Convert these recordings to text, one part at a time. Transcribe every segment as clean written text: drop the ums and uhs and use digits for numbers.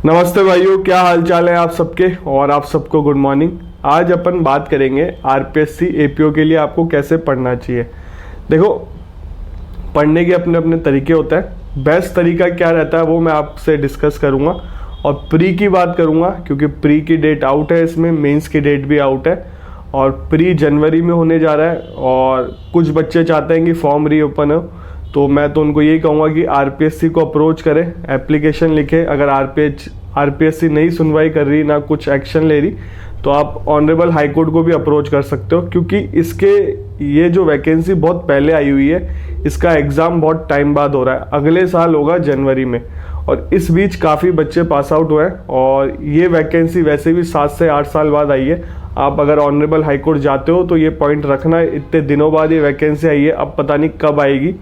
नमस्ते भाइयों, क्या हाल चाल है आप सबके। और आप सबको गुड मॉर्निंग। आज अपन बात करेंगे आरपीएससी एपीओ के लिए आपको कैसे पढ़ना चाहिए। देखो, पढ़ने के अपने अपने तरीके होते हैं। बेस्ट तरीका क्या रहता है वो मैं आपसे डिस्कस करूंगा। और प्री की बात करूंगा क्योंकि प्री की डेट आउट है, इसमें मेंस की डेट भी आउट है और प्री जनवरी में होने जा रहा है। और कुछ बच्चे चाहते हैं कि फॉर्म रीओपन हो, तो मैं तो उनको यही कहूँगा कि आरपीएससी को अप्रोच करें, एप्लीकेशन लिखें। अगर आरपीएससी नहीं सुनवाई कर रही, ना कुछ एक्शन ले रही, तो आप ऑनरेबल हाई कोर्ट को भी अप्रोच कर सकते हो, क्योंकि इसके ये जो वैकेंसी बहुत पहले आई हुई है, इसका एग्ज़ाम बहुत टाइम बाद हो रहा है, अगले साल होगा जनवरी में। और इस बीच काफ़ी बच्चे पास आउट हुए हैं और ये वैकेंसी वैसे भी 7 से 8 साल बाद आई है। आप अगर ऑनरेबल हाई कोर्ट जाते हो तो ये पॉइंट रखना, इतने दिनों बाद ये वैकेंसी आई है, अब पता नहीं कब आएगी,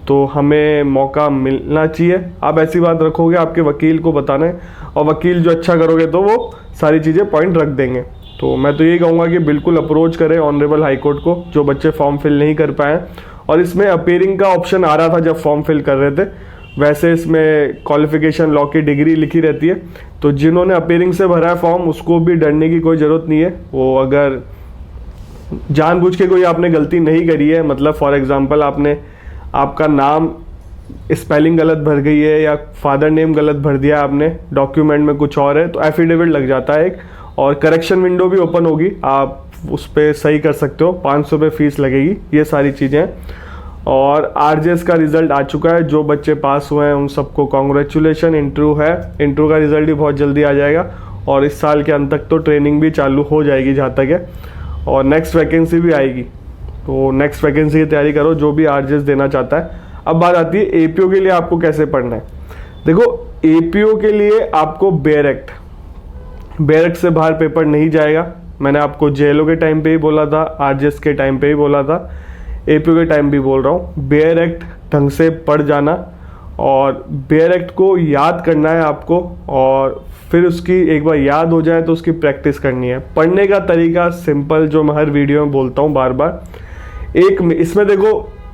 तो हमें मौका मिलना चाहिए। आप ऐसी बात रखोगे, आपके वकील को बताना है, और वकील जो अच्छा करोगे तो वो सारी चीज़ें पॉइंट रख देंगे। तो मैं तो यही कहूँगा कि बिल्कुल अप्रोच करें ऑनरेबल हाई कोर्ट को, जो बच्चे फॉर्म फिल नहीं कर पाए। और इसमें अपीयरिंग का ऑप्शन आ रहा था जब फॉर्म फिल कर रहे थे, वैसे इसमें क्वालिफिकेशन लॉ की डिग्री लिखी रहती है, तो जिन्होंने अपीयरिंग से भरा है फॉर्म, उसको भी डरने की कोई ज़रूरत नहीं है। वो अगर जानबूझ के कोई आपने गलती नहीं करी है, मतलब फॉर एग्जांपल आपका नाम स्पेलिंग गलत भर गई है या फादर नेम गलत भर दिया आपने, डॉक्यूमेंट में कुछ और है, तो एफिडेविट लग जाता है एक, और करेक्शन विंडो भी ओपन होगी, आप उस पर सही कर सकते हो। 500 रुपये फीस लगेगी, ये सारी चीज़ें हैं। और आरजेएस का रिजल्ट आ चुका है, जो बच्चे पास हुए हैं उन सबको कॉन्ग्रेचुलेशन। इंटरव्यू है, इंटरव्यू का रिजल्ट भी बहुत जल्दी आ जाएगा और इस साल के अंत तक तो ट्रेनिंग भी चालू हो जाएगी जहाँ तक है, और नेक्स्ट वैकेंसी भी आएगी, तो नेक्स्ट वैकेंसी की तैयारी करो जो भी आरजेएस देना चाहता है। अब बात आती है एपीओ के लिए आपको कैसे पढ़ना है। देखो, एपीओ के लिए आपको बेयर एक्ट से बाहर पेपर नहीं जाएगा। मैंने आपको जेएलओ के टाइम पे ही बोला था, आरजेएस के टाइम पे ही बोला था, एपीओ के टाइम भी बोल रहा हूँ। बेयर एक्ट ढंग से पढ़ जाना और बेयर एक्ट को याद करना है आपको, और फिर उसकी एक बार याद हो जाए तो उसकी प्रैक्टिस करनी है। पढ़ने का तरीका सिंपल, जो मैं हर वीडियो में बोलता हूँ बार बार। इसमें देखो,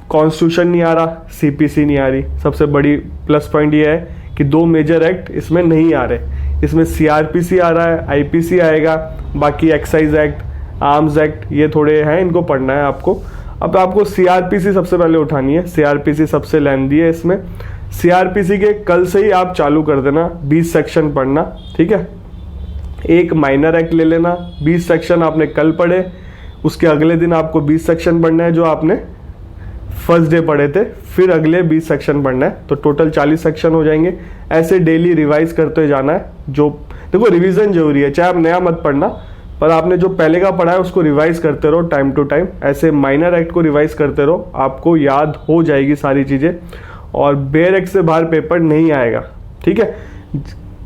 कॉन्स्टिट्यूशन नहीं आ रहा, सीपीसी नहीं आ रही, सबसे बड़ी प्लस पॉइंट ये है कि 2 मेजर एक्ट इसमें नहीं आ रहे। इसमें सीआरपीसी आ रहा है, आईपीसी आएगा, बाकी एक्साइज एक्ट, आर्म्स एक्ट, ये थोड़े हैं, इनको पढ़ना है आपको। अब आपको सीआरपीसी सबसे पहले उठानी है, सीआरपीसी सबसे लेंथी है इसमें। सीआरपीसी के कल से ही आप चालू कर देना 20 सेक्शन पढ़ना, ठीक है। एक माइनर एक्ट ले लेना, 20 सेक्शन आपने कल पढ़े, उसके अगले दिन आपको 20 सेक्शन पढ़ना है जो आपने फर्स्ट डे पढ़े थे, फिर अगले 20 सेक्शन पढ़ना है, तो टोटल 40 सेक्शन हो जाएंगे। ऐसे डेली रिवाइज करते जाना है। जो देखो, रिवीजन जरूरी है, चाहे आप नया मत पढ़ना, पर आपने जो पहले का पढ़ा है उसको रिवाइज करते रहो टाइम टू टाइम। ऐसे माइनर एक्ट को रिवाइज करते रहो, आपको याद हो जाएगी सारी चीज़ें, और बेयर एक्ट से बाहर पेपर नहीं आएगा, ठीक है।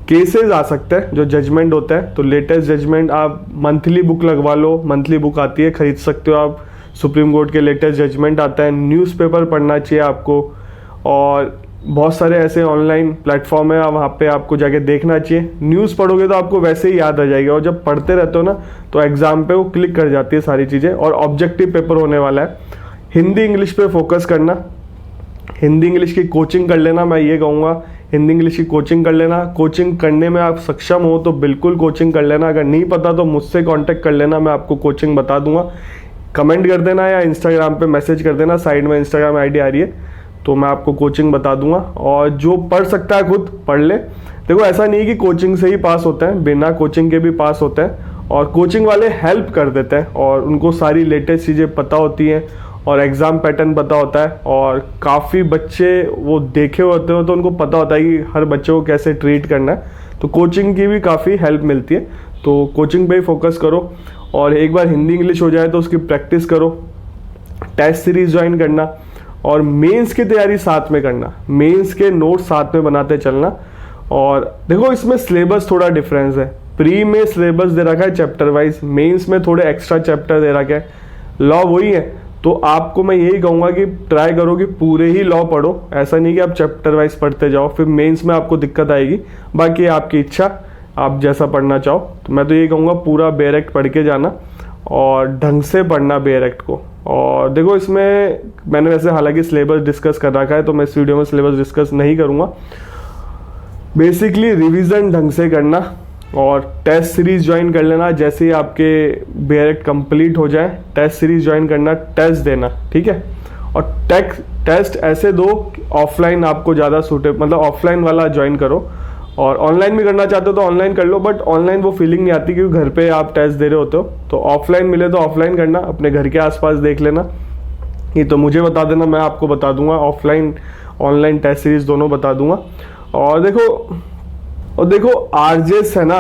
केसेस आ सकते हैं, जो जजमेंट होता है, तो लेटेस्ट जजमेंट आप मंथली बुक लगवा लो, मंथली बुक आती है, खरीद सकते हो आप। सुप्रीम कोर्ट के लेटेस्ट जजमेंट आता है। न्यूज़पेपर पढ़ना चाहिए आपको, और बहुत सारे ऐसे ऑनलाइन प्लेटफॉर्म है, वहाँ पे आपको जाके देखना चाहिए। न्यूज़ पढ़ोगे तो आपको वैसे ही याद आ जाएगा, और जब पढ़ते रहते हो ना तो एग्जाम पे वो क्लिक कर जाती है सारी चीज़ें। और ऑब्जेक्टिव पेपर होने वाला है। हिंदी इंग्लिश पे फोकस करना, हिंदी इंग्लिश की कोचिंग कर लेना, मैं ये कहूँगा हिंदी इंग्लिश की कोचिंग कर लेना। कोचिंग करने में आप सक्षम हो तो बिल्कुल कोचिंग कर लेना, अगर नहीं पता तो मुझसे कांटेक्ट कर लेना, मैं आपको कोचिंग बता दूंगा। कमेंट कर देना या इंस्टाग्राम पे मैसेज कर देना, साइड में इंस्टाग्राम आईडी आ रही है, तो मैं आपको कोचिंग बता दूंगा। और जो पढ़ सकता है खुद पढ़ ले। देखो, ऐसा नहीं है कि कोचिंग से ही पास होते हैं, बिना कोचिंग के भी पास होते हैं, और कोचिंग वाले हेल्प कर देते हैं, और उनको सारी लेटेस्ट चीज़ें पता होती हैं, और एग्ज़ाम पैटर्न पता होता है, और काफ़ी बच्चे वो देखे होते हो तो उनको पता होता है कि हर बच्चे को कैसे ट्रीट करना है, तो कोचिंग की भी काफ़ी हेल्प मिलती है। तो कोचिंग पे ही फोकस करो, और एक बार हिंदी इंग्लिश हो जाए तो उसकी प्रैक्टिस करो। टेस्ट सीरीज ज्वाइन करना, और मेंस की तैयारी साथ में करना, मेंस के नोट साथ में बनाते चलना। और देखो, इसमें सिलेबस थोड़ा डिफरेंस है। प्री में सिलेबस दे रखा है चैप्टर वाइज, मेंस में थोड़े एक्स्ट्रा चैप्टर दे रखा है। लॉ वही है, तो आपको मैं यही कहूँगा कि ट्राई करो कि पूरे ही लॉ पढ़ो, ऐसा नहीं कि आप चैप्टर वाइज पढ़ते जाओ, फिर मेंस में आपको दिक्कत आएगी। बाकी आपकी इच्छा, आप जैसा पढ़ना चाहो। तो मैं तो यही कहूँगा पूरा बेयर एक्ट पढ़ के जाना, और ढंग से पढ़ना बेयर एक्ट को। और देखो, इसमें मैंने वैसे हालांकि सिलेबस डिस्कस कर रखा है, तो मैं इस वीडियो में सिलेबस डिस्कस नहीं करूँगा। बेसिकली रिवीजन ढंग से करना और टेस्ट सीरीज ज्वाइन कर लेना। जैसे ही आपके बीएड कंप्लीट हो जाए टेस्ट सीरीज ज्वाइन करना, टेस्ट देना, ठीक है। और टेस्ट ऐसे दो ऑफलाइन आपको ज़्यादा सूटेबल, मतलब ऑफलाइन वाला ज्वाइन करो। और ऑनलाइन भी करना चाहते हो तो ऑनलाइन कर लो, बट ऑनलाइन वो फीलिंग नहीं आती क्योंकि घर पे आप टेस्ट दे रहे होते हो। तो ऑफलाइन मिले तो ऑफलाइन करना, अपने घर के आसपास देख लेना। ये तो मुझे बता देना, मैं आपको बता दूंगा, ऑफलाइन ऑनलाइन टेस्ट सीरीज दोनों बता दूंगा। और देखो आरजेस है ना,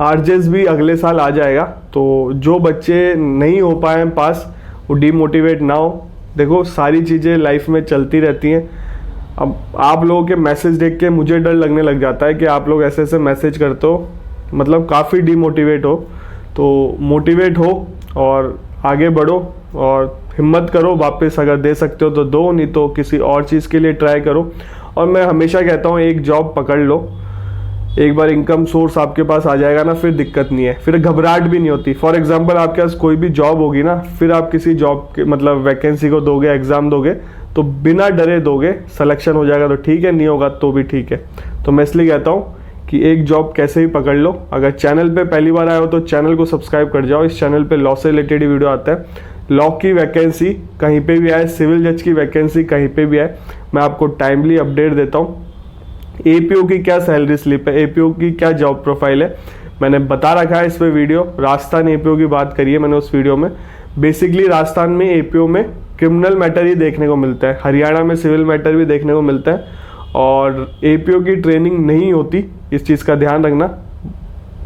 आरजेस भी अगले साल आ जाएगा। तो जो बच्चे नहीं हो पाए पास वो डीमोटिवेट ना हो। देखो सारी चीज़ें लाइफ में चलती रहती हैं। अब आप लोगों के मैसेज देख के मुझे डर लगने लग जाता है कि आप लोग ऐसे ऐसे मैसेज करते हो, मतलब काफ़ी डीमोटिवेट हो। तो मोटिवेट हो और आगे बढ़ो और हिम्मत करो, वापस अगर दे सकते हो तो दो, नहीं तो किसी और चीज़ के लिए ट्राई करो। और मैं हमेशा कहता हूँ एक जॉब पकड़ लो, एक बार इनकम सोर्स आपके पास आ जाएगा ना, फिर दिक्कत नहीं है, फिर घबराहट भी नहीं होती। फॉर एग्जांपल आपके पास कोई भी जॉब होगी ना, फिर आप किसी जॉब के मतलब वैकेंसी को दोगे, एग्जाम दोगे तो बिना डरे दोगे, सिलेक्शन हो जाएगा तो ठीक है, नहीं होगा तो भी ठीक है। तो मैं इसलिए कहता हूँ कि एक जॉब कैसे भी पकड़ लो। अगर चैनल पे पहली बार आए हो तो चैनल को सब्सक्राइब कर जाओ। इस चैनल पे लॉ से रिलेटेड वीडियो आता है। लॉ की वैकेंसी कहीं पे भी आए, सिविल जज की वैकेंसी कहीं पे भी आए, मैं आपको टाइमली अपडेट देता हूँ। एपीओ की क्या सैलरी स्लिप है, एपीओ की क्या जॉब प्रोफाइल है, मैंने बता रखा है इस पे वीडियो। राजस्थान एपीओ की बात करी है मैंने उस वीडियो में। बेसिकली राजस्थान में एपीओ में क्रिमिनल मैटर ही देखने को मिलता है, हरियाणा में सिविल मैटर भी देखने को मिलता है। और एपीओ की ट्रेनिंग नहीं होती, इस चीज़ का ध्यान रखना,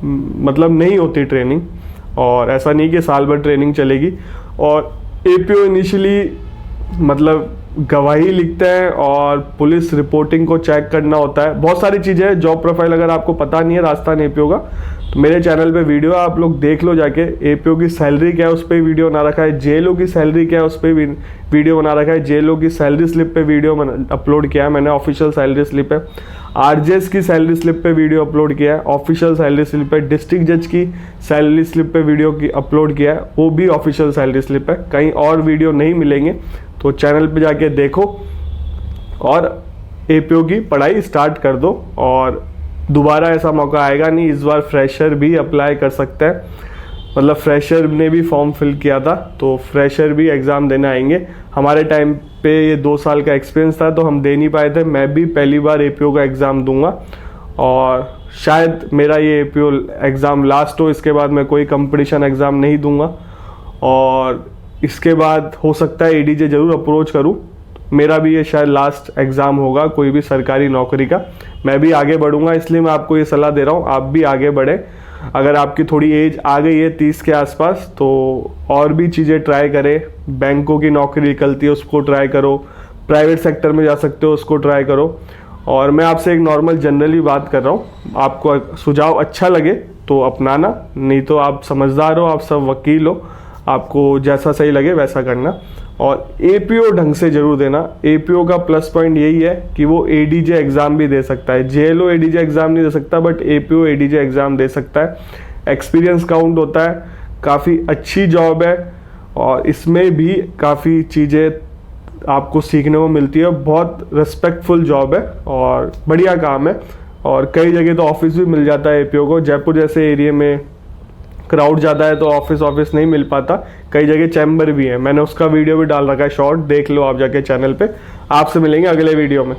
मतलब नहीं होती ट्रेनिंग। और ऐसा नहीं कि साल भर ट्रेनिंग चलेगी। और एपीओ इनिशियली मतलब गवाही लिखते हैं और पुलिस रिपोर्टिंग को चेक करना होता है, बहुत सारी चीज़ें हैं। जॉब प्रोफाइल अगर आपको पता नहीं है राजस्थान एपीओ का तो मेरे चैनल पे वीडियो है, आप लोग देख लो जाके। एपीओ की सैलरी क्या है उस पर वीडियो बना रखा है, जेएलओ की सैलरी क्या है उस पर वीडियो बना रखा है, जेएलओ की सैलरी स्लिप पे वीडियो अपलोड किया है मैंने, ऑफिशियल सैलरी स्लिप है। आरजेएस की सैलरी स्लिप पे वीडियो अपलोड किया है, ऑफिशियल सैलरी स्लिप है। डिस्ट्रिक्ट जज की सैलरी स्लिप पे वीडियो की अपलोड किया है, वो भी ऑफिशियल सैलरी स्लिप है। कहीं और वीडियो नहीं मिलेंगे तो चैनल पे जाके देखो और एपीओ की पढ़ाई स्टार्ट कर दो। और दोबारा ऐसा मौका आएगा नहीं, इस बार फ्रेशर भी अप्लाई कर सकता है, मतलब फ्रेशर ने भी फॉर्म फिल किया था तो फ्रेशर भी एग्ज़ाम देने आएंगे। हमारे टाइम पे ये 2 साल का एक्सपीरियंस था तो हम दे नहीं पाए थे, मैं भी पहली बार एपीओ का एग्ज़ाम दूंगा और शायद मेरा ये एपीओ एग्ज़ाम लास्ट हो, इसके बाद मैं कोई कंपटीशन एग्ज़ाम नहीं दूंगा। और इसके बाद हो सकता है एडीजे ज़रूर अप्रोच करूं, मेरा भी ये शायद लास्ट एग्ज़ाम होगा कोई भी सरकारी नौकरी का। मैं भी आगे बढ़ूंगा, इसलिए मैं आपको ये सलाह दे रहा हूँ आप भी आगे बढ़ें। अगर आपकी थोड़ी एज आ गई है 30 के आसपास तो और भी चीज़ें ट्राई करें। बैंकों की नौकरी निकलती है उसको ट्राई करो, प्राइवेट सेक्टर में जा सकते हो उसको ट्राई करो। और मैं आपसे एक नॉर्मल जनरली बात कर रहा हूँ, आपको सुझाव अच्छा लगे तो अपनाना, नहीं तो आप समझदार हो, आप सब वकील हो, आपको जैसा सही लगे वैसा करना। और एपीओ ढंग से जरूर देना। एपीओ का प्लस पॉइंट यही है कि वो एडीजे एग्जाम भी दे सकता है, जेएलओ एडीजे एग्जाम नहीं दे सकता बट एपीओ एडीजे एग्जाम दे सकता है। एक्सपीरियंस काउंट होता है, काफ़ी अच्छी जॉब है और इसमें भी काफ़ी चीज़ें आपको सीखने को मिलती है। बहुत रिस्पेक्टफुल जॉब है और बढ़िया काम है। और कई जगह तो ऑफिस भी मिल जाता है एपीओ को, जयपुर जैसे एरिया में क्राउड ज़्यादा है तो ऑफिस नहीं मिल पाता, कई जगह चैम्बर भी है, मैंने उसका वीडियो भी डाल रखा है शॉर्ट, देख लो आप जाके चैनल पे। आपसे मिलेंगे अगले वीडियो में।